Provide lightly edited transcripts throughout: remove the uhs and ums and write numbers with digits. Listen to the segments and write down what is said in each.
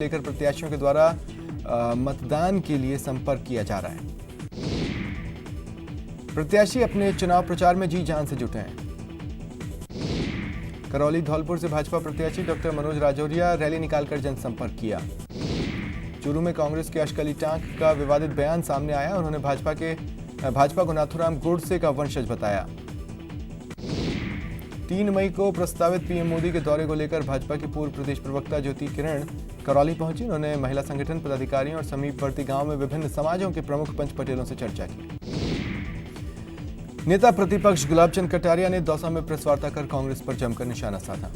लेकर प्रत्याशियों के द्वारा मतदान के लिए संपर्क किया जा रहा है। प्रत्याशी अपने चुनाव प्रचार में जी जान से जुटे हैं। करौली धौलपुर से भाजपा प्रत्याशी डॉक्टर मनोज राजौरिया रैली निकालकर जनसंपर्क किया। चूरू में कांग्रेस के अश्कली टांक का विवादित बयान सामने आया। उन्होंने भाजपा को नाथूराम गोडसे का वंशज बताया। 3 मई को प्रस्तावित पीएम मोदी के दौरे को लेकर भाजपा की पूर्व प्रदेश प्रवक्ता ज्योति किरण करौली पहुंची। उन्होंने महिला संगठन पदाधिकारियों और समीपवर्ती गांव में विभिन्न समाजों के प्रमुख पंच पटेलों से चर्चा की। नेता प्रतिपक्ष गुलाबचंद कटारिया ने दौसा में प्रेस वार्ता कर कांग्रेस पर जमकर निशाना साधा।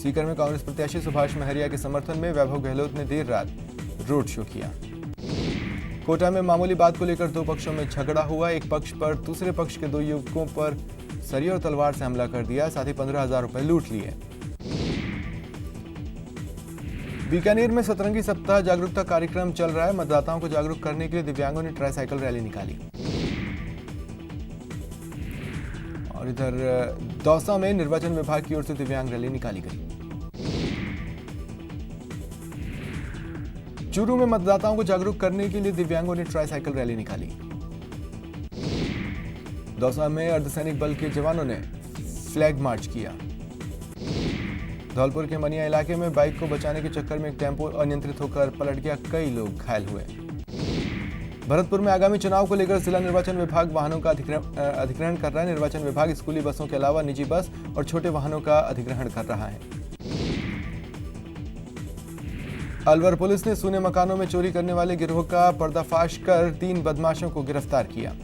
सीकर में कांग्रेस प्रत्याशी सुभाष महरिया के समर्थन में वैभव गहलोत ने देर रात रोड शो किया। कोटा में मामूली बात को लेकर 2 पक्षों में झगड़ा हुआ। एक पक्ष पर दूसरे पक्ष के 2 युवकों पर सरिया और तलवार से हमला कर दिया, साथ ही 15,000 रुपए लूट लिए। बीकानेर में सतरंगी सप्ताह जागरूकता कार्यक्रम चल रहा है। मतदाताओं को जागरूक करने के लिए दिव्यांगों ने ट्राईसाइकिल रैली निकाली। और इधर दौसा में निर्वाचन विभाग की ओर से दिव्यांग रैली निकाली गई। चूरू में मतदाताओं को जागरूक करने के लिए दिव्यांगों ने ट्राईसाइकिल रैली निकाली। दौसा में अर्धसैनिक बल के जवानों ने फ्लैग मार्च किया। धौलपुर के मनिया इलाके में बाइक को बचाने के चक्कर में एक टेम्पो अनियंत्रित होकर पलट गया। कई लोग घायल हुए। भरतपुर में आगामी चुनाव को लेकर जिला निर्वाचन विभाग वाहनों का अधिग्रहण कर रहा है। निर्वाचन विभाग स्कूली बसों के अलावा निजी बस और छोटे वाहनों का अधिग्रहण कर रहा है। अलवर पुलिस ने सूने मकानों में चोरी करने वाले गिरोह का पर्दाफाश कर 3 बदमाशों को गिरफ्तार किया।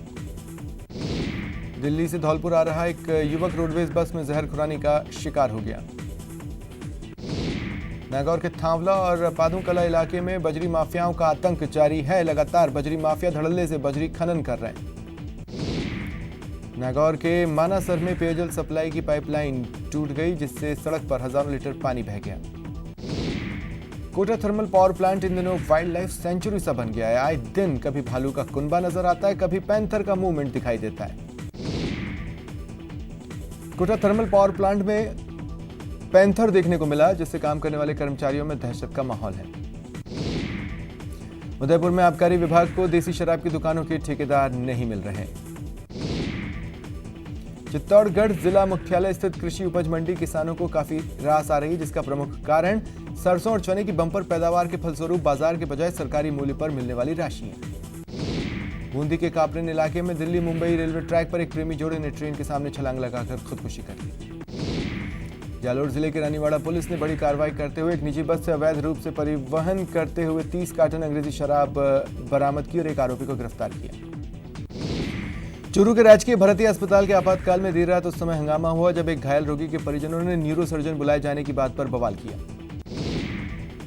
दिल्ली से धौलपुर आ रहा एक युवक रोडवेज बस में जहर खुरानी का शिकार हो गया। नागौर के थांवला और पादुकला इलाके में बजरी माफियाओं का आतंक जारी है। लगातार बजरी माफिया धड़ल्ले से बजरी खनन कर रहे हैं। नागौर के मानासर में पेयजल सप्लाई की पाइपलाइन टूट गई, जिससे सड़क पर हजारों लीटर पानी बह गया। कोटा थर्मल पावर प्लांट इन दिनों वाइल्ड लाइफ सेंचुरी सा बन गया है। आए दिन कभी भालू का कुनबा नजर आता है, कभी पैंथर का मूवमेंट दिखाई देता है। कोटा थर्मल पावर प्लांट में पैंथर देखने को मिला, जिससे काम करने वाले कर्मचारियों में दहशत का माहौल है। उदयपुर में आबकारी विभाग को देसी शराब की दुकानों के ठेकेदार नहीं मिल रहे। चित्तौड़गढ़ जिला मुख्यालय स्थित कृषि उपज मंडी किसानों को काफी रास आ रही है, जिसका प्रमुख कारण सरसों और चने की बंपर पैदावार के फलस्वरूप बाजार के बजाय सरकारी मूल्य पर मिलने वाली राशि है। बूंदी के कापरेन इलाके में दिल्ली मुंबई रेलवे ट्रैक पर एक प्रेमी जोड़े ने ट्रेन के सामने छलांग लगाकर खुदकुशी कर ली। जालोर जिले के रानीवाड़ा पुलिस ने बड़ी कार्रवाई करते हुए एक निजी बस से अवैध रूप से परिवहन करते हुए 30 कार्टन अंग्रेजी शराब बरामद की और एक आरोपी को गिरफ्तार किया। चूरू के राजकीय भरती अस्पताल के आपातकाल में देर रात उस समय हंगामा हुआ जब एक घायल रोगी के परिजनों ने न्यूरोसर्जन बुलाए जाने की बात पर बवाल किया।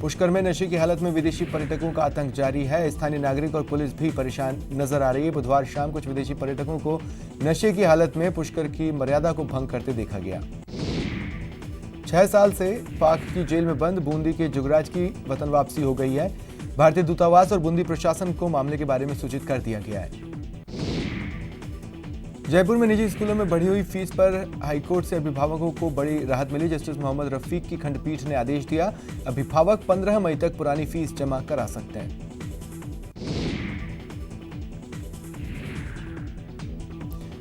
पुष्कर में नशे की हालत में विदेशी पर्यटकों का आतंक जारी है। स्थानीय नागरिक और पुलिस भी परेशान नजर आ रही है। बुधवार शाम कुछ विदेशी पर्यटकों को नशे की हालत में पुष्कर की मर्यादा को भंग करते देखा गया। 6 साल से पाक की जेल में बंद बूंदी के जुगराज की वतन वापसी हो गई है। भारतीय दूतावास और बूंदी प्रशासन को मामले के बारे में सूचित कर दिया गया है। जयपुर में निजी स्कूलों में बढ़ी हुई फीस पर हाईकोर्ट से अभिभावकों को बड़ी राहत मिली। जस्टिस मोहम्मद रफीक की खंडपीठ ने आदेश दिया, अभिभावक 15 मई तक पुरानी फीस जमा करा सकते हैं।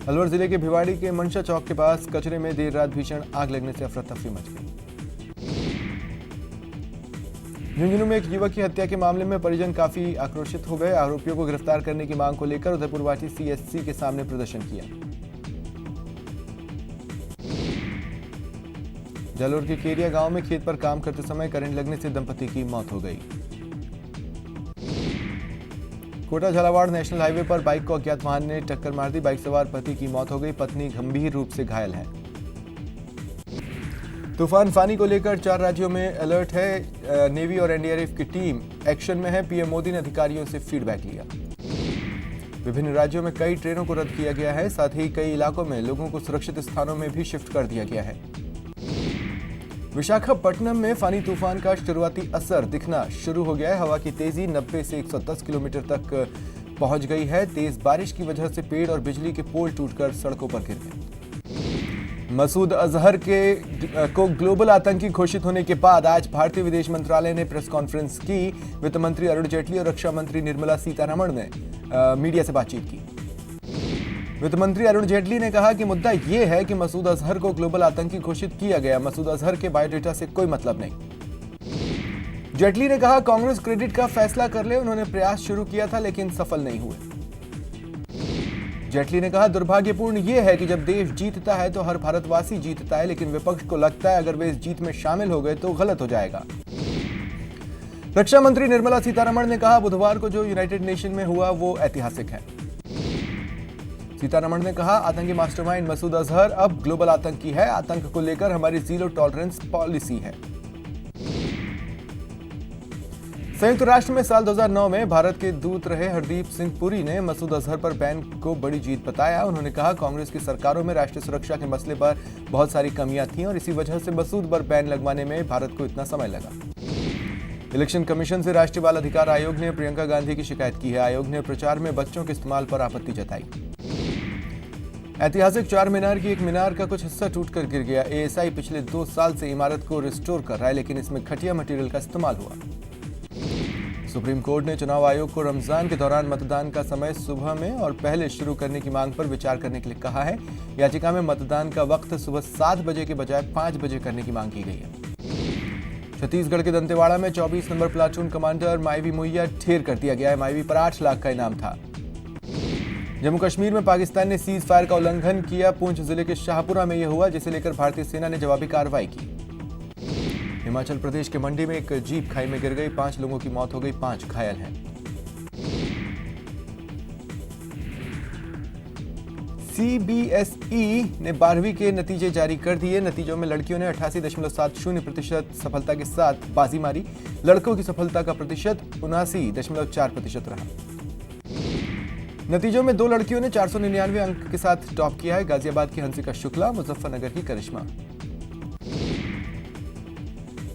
अलवर जिले के भिवाड़ी के मनशा चौक के पास कचरे में देर रात भीषण आग लगने से अफरा तफरी मच गई। झुंझुनू में एक युवक की हत्या के मामले में परिजन काफी आक्रोशित हो गए। आरोपियों को गिरफ्तार करने की मांग को लेकर उदयपुरवासी सीएससी के सामने प्रदर्शन किया। जालोर के केरिया गांव में खेत पर काम करते समय करंट लगने से दंपति की मौत हो गई। कोटा झालावाड़ नेशनल हाईवे पर बाइक को अज्ञात वाहन ने टक्कर मार दी। बाइक सवार पति की मौत हो गई, पत्नी गंभीर रूप से घायल है। तूफान फानी को लेकर 4 राज्यों में अलर्ट है। नेवी और एनडीआरएफ की टीम एक्शन में है। पीएम मोदी ने अधिकारियों से फीडबैक लिया। विभिन्न राज्यों में कई ट्रेनों को रद्द किया गया है। साथ ही कई इलाकों में लोगों को सुरक्षित स्थानों में भी शिफ्ट कर दिया गया है। विशाखापट्टनम में फानी तूफान का शुरुआती असर दिखना शुरू हो गया है। हवा की तेजी 90 से 110 किलोमीटर तक पहुंच गई है। तेज बारिश की वजह से पेड़ और बिजली के पोल टूटकर सड़कों पर गिर गए। मसूद अजहर को ग्लोबल आतंकी घोषित होने के बाद आज भारतीय विदेश मंत्रालय ने प्रेस कॉन्फ्रेंस की। वित्त मंत्री अरुण जेटली और रक्षा मंत्री निर्मला सीतारमण ने मीडिया से बातचीत की। वित्त मंत्री अरुण जेटली ने कहा कि मुद्दा यह है कि मसूद अजहर को ग्लोबल आतंकी घोषित किया गया। मसूद अजहर के बायोडेटा से कोई मतलब नहीं। जेटली ने कहा कांग्रेस क्रेडिट का फैसला कर ले, उन्होंने प्रयास शुरू किया था लेकिन सफल नहीं हुए। जेटली ने कहा दुर्भाग्यपूर्ण यह है कि जब देश जीतता है तो हर भारतवासी जीतता है, लेकिन विपक्ष को लगता है अगर वे इस जीत में शामिल हो गए तो गलत हो जाएगा। रक्षा मंत्री निर्मला सीतारमण ने कहा बुधवार को जो यूनाइटेड नेशन में हुआ वो ऐतिहासिक है। सीतारमण ने कहा आतंकी मास्टरमाइंड मसूद अजहर अब ग्लोबल आतंकी है। आतंक को लेकर हमारी जीरो टॉलरेंस पॉलिसी है। संयुक्त राष्ट्र में साल 2009 में भारत के दूत रहे हरदीप सिंह पुरी ने मसूद अजहर पर बैन को बड़ी जीत बताया। उन्होंने कहा कांग्रेस की सरकारों में राष्ट्रीय सुरक्षा के मसले पर बहुत सारी कमियां थीं और इसी वजह से मसूद पर बैन लगवाने में भारत को इतना समय लगा। इलेक्शन कमीशन से राष्ट्रीय बाल अधिकार आयोग ने प्रियंका गांधी की शिकायत की है। आयोग ने प्रचार में बच्चों के इस्तेमाल पर आपत्ति जताई। ऐतिहासिक चार मीनार की एक मीनार का कुछ हिस्सा टूटकर गिर गया। एएसआई पिछले 2 साल से इमारत को रिस्टोर कर रहा है, लेकिन इसमें घटिया मटेरियल का इस्तेमाल हुआ। सुप्रीम कोर्ट ने चुनाव आयोग को रमजान के दौरान मतदान का समय सुबह में और पहले शुरू करने की मांग पर विचार करने के लिए कहा है। याचिका में मतदान का वक्त सुबह 7 बजे के बजाय 5 बजे करने की मांग की गई है। छत्तीसगढ़ के दंतेवाड़ा में 24 नंबर प्लाटून कमांडर माइवी मुइया ढेर कर दिया गया है। माइवी पर 8 लाख का इनाम था। जम्मू कश्मीर में पाकिस्तान ने सीज फायर का उल्लंघन किया। पुंछ जिले के शाहपुरा में यह हुआ, जिसे लेकर भारतीय सेना ने जवाबी कार्रवाई की। हिमाचल प्रदेश के मंडी में एक जीप खाई में गिर गई। 5 लोगों की मौत हो गई, 5 घायल हैं। सीबीएसई ने 12वीं के नतीजे जारी कर दिए। नतीजों में लड़कियों ने 88.70% सफलता के साथ बाजी मारी। लड़कों की सफलता का प्रतिशत 79.4% रहा। नतीजों में 2 लड़कियों ने 499 अंक के साथ टॉप किया है। गाजियाबाद की हंसिका शुक्ला, मुजफ्फरनगर की करिश्मा।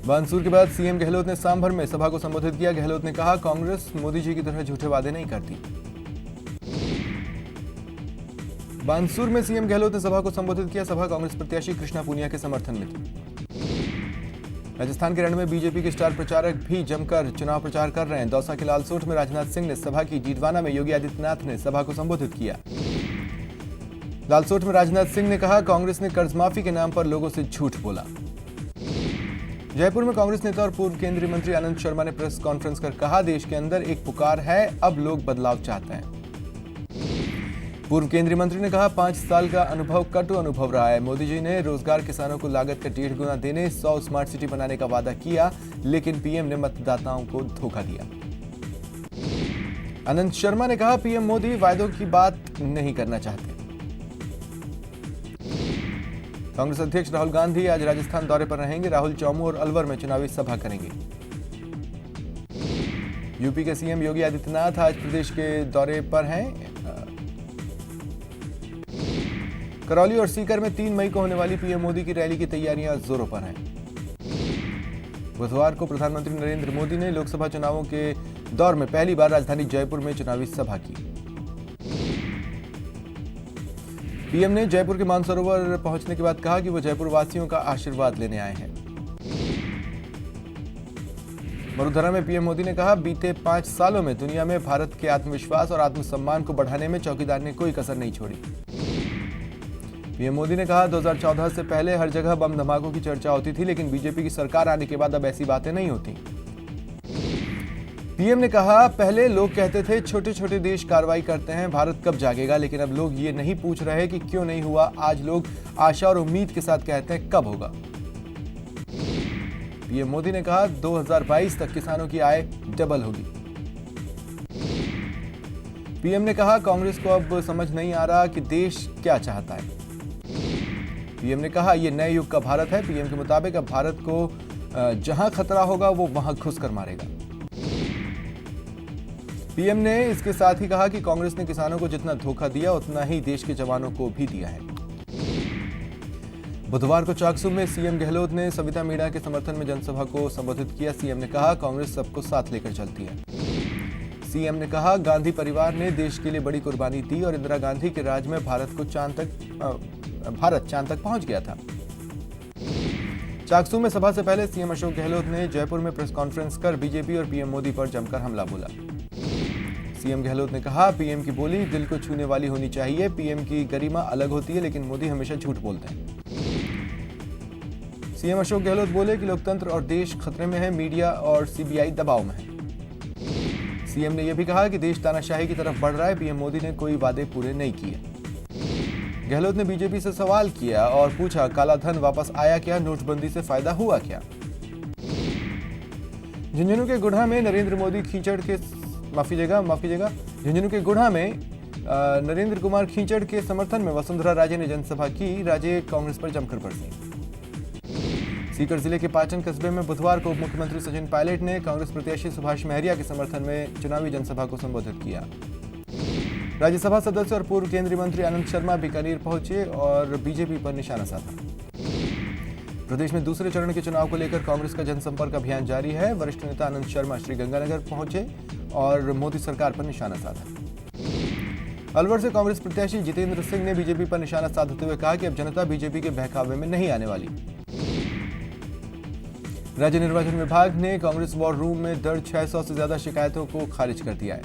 बानसूर के बाद सीएम गहलोत ने सांभर में सभा को संबोधित किया। गहलोत ने कहा कांग्रेस मोदी जी की तरह झूठे वादे नहीं करती। बानसूर में सीएम गहलोत ने सभा को संबोधित किया। सभा कांग्रेस प्रत्याशी कृष्णा पूनिया के समर्थन में थी। राजस्थान के रण में बीजेपी के स्टार प्रचारक भी जमकर चुनाव प्रचार कर रहे हैं। दौसा के लालसोट में राजनाथ सिंह ने सभा की। डीडवाना में योगी आदित्यनाथ ने सभा को संबोधित किया। लालसोट में राजनाथ सिंह ने कहा कांग्रेस ने कर्ज माफी के नाम पर लोगों से झूठ बोला। जयपुर में कांग्रेस नेता और पूर्व केंद्रीय मंत्री आनंद शर्मा ने प्रेस कॉन्फ्रेंस कर कहा देश के अंदर एक पुकार है, अब लोग बदलाव चाहते हैं। पूर्व केंद्रीय मंत्री ने कहा 5 साल का अनुभव कटु अनुभव रहा है। मोदी जी ने रोजगार किसानों को लागत का 1.5 गुना देने, 100 स्मार्ट सिटी बनाने का वादा किया, लेकिन पीएम ने मतदाताओं को धोखा दिया। आनंद शर्मा ने कहा पीएम मोदी वायदों की बात नहीं करना चाहते। कांग्रेस अध्यक्ष राहुल गांधी आज राजस्थान दौरे पर रहेंगे। राहुल चौमू और अलवर में चुनावी सभा करेंगे। यूपी के सीएम योगी आदित्यनाथ आज प्रदेश के दौरे पर हैं। करौली और सीकर में 3 मई को होने वाली पीएम मोदी की रैली की तैयारियां जोरों पर हैं। बुधवार को प्रधानमंत्री नरेंद्र मोदी ने लोकसभा चुनावों के दौर में पहली बार राजधानी जयपुर में चुनावी सभा की। पीएम ने जयपुर के मानसरोवर पहुंचने के बाद कहा कि वो जयपुर वासियों का आशीर्वाद लेने आए हैं। वडोदरा में पीएम मोदी ने कहा बीते 5 सालों में दुनिया में भारत के आत्मविश्वास और आत्मसम्मान को बढ़ाने में चौकीदार ने कोई कसर नहीं छोड़ी। पीएम मोदी ने कहा 2014 से पहले हर जगह बम धमाकों की चर्चा होती थी, लेकिन बीजेपी की सरकार आने के बाद अब ऐसी बातें नहीं होती। पीएम ने कहा पहले लोग कहते थे छोटे छोटे देश कार्रवाई करते हैं, भारत कब जागेगा, लेकिन अब लोग ये नहीं पूछ रहे कि क्यों नहीं हुआ। आज लोग आशा और उम्मीद के साथ कहते हैं कब होगा। पीएम मोदी ने कहा 2022 तक किसानों की आय डबल होगी। पीएम ने कहा कांग्रेस को अब समझ नहीं आ रहा कि देश क्या चाहता है। पीएम ने कहा यह नए युग का भारत है। पीएम के मुताबिक अब भारत को जहां खतरा होगा वो वहां घुसकर मारेगा। पीएम ने इसके साथ ही कहा कि कांग्रेस ने किसानों को जितना धोखा दिया उतना ही देश के जवानों को भी दिया है। बुधवार को चाकसू में सीएम गहलोत ने सविता मीणा के समर्थन में जनसभा को संबोधित किया। सीएम ने कहा कांग्रेस सबको साथ लेकर चलती है। सीएम ने कहा गांधी परिवार ने देश के लिए बड़ी कुर्बानी दी और इंदिरा गांधी के राज में भारत को चांद तक भारत चांद तक पहुंच गया था। चाकसू में सभा से पहले सीएम अशोक गहलोत ने जयपुर में प्रेस कॉन्फ्रेंस कर बीजेपी और पीएम मोदी पर जमकर हमला बोला। सीएम गहलोत ने कहा, पीएम की बोली दिल को छूने वाली होनी चाहिए। पीएम की गरिमा अलग होती है, लेकिन मोदी हमेशा झूठ बोलते हैं। सीएम अशोक गहलोत बोले कि लोकतंत्र और देश खतरे में है, मीडिया और सीबीआई दबाव में है। सीएम ने यह भी कहा कि देश तानाशाही की तरफ बढ़ रहा है। पीएम मोदी ने कोई वादे पूरे नहीं किए। गहलोत ने बीजेपी से सवाल किया और पूछा, काला धन वापस आया क्या? नोटबंदी से फायदा हुआ क्या? झुंझुनू के गुढ़ा में नरेंद्र मोदी खींचड़ के झुंझुनू के गुढ़ा में नरेंद्र कुमार खींचड़ के समर्थन में वसुंधरा राजे ने जनसभा की। राजे कांग्रेस पर जमकर बरसीं। सीकर जिले के पाटन कस्बे में बुधवार को उप मुख्यमंत्री सचिन पायलट ने कांग्रेस प्रत्याशी सुभाष महरिया के समर्थन में चुनावी जनसभा को संबोधित किया। राज्यसभा सदस्य और पूर्व केंद्रीय मंत्री आनंद शर्मा बीकानेर पहुंचे और बीजेपी पर निशाना साधा। प्रदेश में दूसरे चरण के चुनाव को लेकर कांग्रेस का जनसंपर्क अभियान जारी है। वरिष्ठ नेता आनंद शर्मा श्रीगंगानगर पहुंचे और मोदी सरकार पर निशाना साधा। अलवर से कांग्रेस प्रत्याशी जितेंद्र सिंह ने बीजेपी पर निशाना साधते हुए कहा कि अब जनता बीजेपी के बहकावे में नहीं आने वाली। राज्य निर्वाचन विभाग ने कांग्रेस वॉर रूम में दर्ज 600 से ज्यादा शिकायतों को खारिज कर दिया है।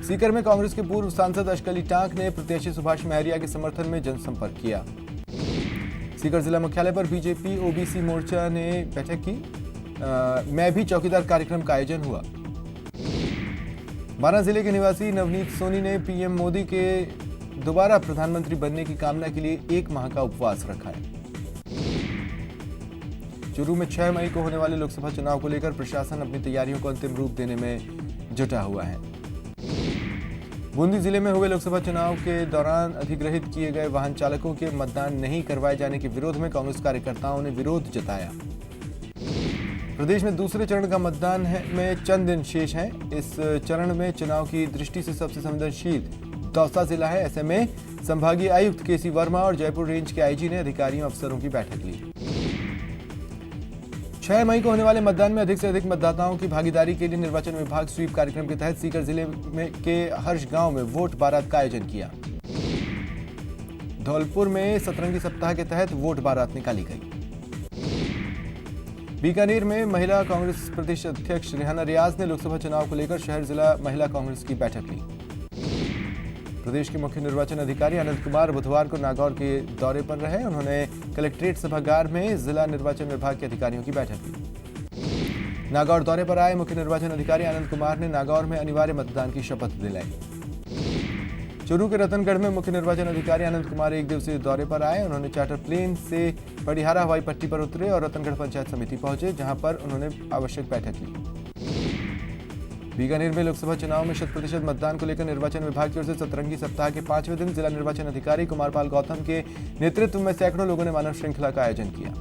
सीकर में कांग्रेस के पूर्व सांसद अशकली टांक ने प्रत्याशी सुभाष महरिया के समर्थन में जनसंपर्क किया। सीकर जिला मुख्यालय पर बीजेपी ओबीसी मोर्चा ने बैठक की। मैं भी चौकीदार कार्यक्रम का आयोजन हुआ। बारां जिले के निवासी नवनीत सोनी ने पीएम मोदी के दोबारा प्रधानमंत्री बनने की कामना के लिए 1 माह का उपवास रखा है। चूरू में 6 मई को होने वाले लोकसभा चुनाव को लेकर प्रशासन अपनी तैयारियों को अंतिम रूप देने में जुटा हुआ है। बूंदी जिले में हुए लोकसभा चुनाव के दौरान अधिग्रहित किए गए वाहन चालकों के मतदान नहीं करवाए जाने के विरोध में कांग्रेस कार्यकर्ताओं ने विरोध जताया। प्रदेश में दूसरे चरण का मतदान में चंद दिन शेष हैं। इस चरण में चुनाव की दृष्टि से सबसे संवेदनशील दौसा जिला है। ऐसे में संभागीय आयुक्त केसी वर्मा और जयपुर रेंज के आईजी ने अधिकारियों अफसरों की बैठक ली। 6 मई को होने वाले मतदान में अधिक से अधिक मतदाताओं की भागीदारी के लिए निर्वाचन विभाग स्वीप कार्यक्रम के तहत सीकर जिले के हर्ष गांव में वोट बारात का आयोजन किया। धौलपुर में सतरंगी सप्ताह के तहत वोट बारात निकाली गई। बीकानेर में महिला कांग्रेस प्रदेश अध्यक्ष रेहाना रियाज ने लोकसभा चुनाव को लेकर शहर जिला महिला कांग्रेस की बैठक ली। प्रदेश के मुख्य निर्वाचन अधिकारी आनंद कुमार बुधवार को नागौर के दौरे पर रहे। उन्होंने कलेक्ट्रेट सभागार में जिला निर्वाचन विभाग के अधिकारियों की बैठक ली। नागौर दौरे पर आए मुख्य निर्वाचन अधिकारी आनंद कुमार ने नागौर में अनिवार्य मतदान की शपथ दिलाई। चूरू के रतनगढ़ में मुख्य निर्वाचन अधिकारी आनंद कुमार 1 दिवसीय दौरे पर आए। उन्होंने चार्टर प्लेन से पडिहारा हवाई पट्टी पर उतरे और रतनगढ़ पंचायत समिति पहुंचे, जहां पर उन्होंने आवश्यक बैठक ली। बीकानेर में लोकसभा चुनाव में 100% मतदान को लेकर निर्वाचन विभाग की ओर से सतरंगी सप्ताह के 5वें दिन जिला निर्वाचन अधिकारी कुमारपाल गौतम के नेतृत्व में सैकड़ों लोगों ने मानव श्रृंखला का आयोजन किया।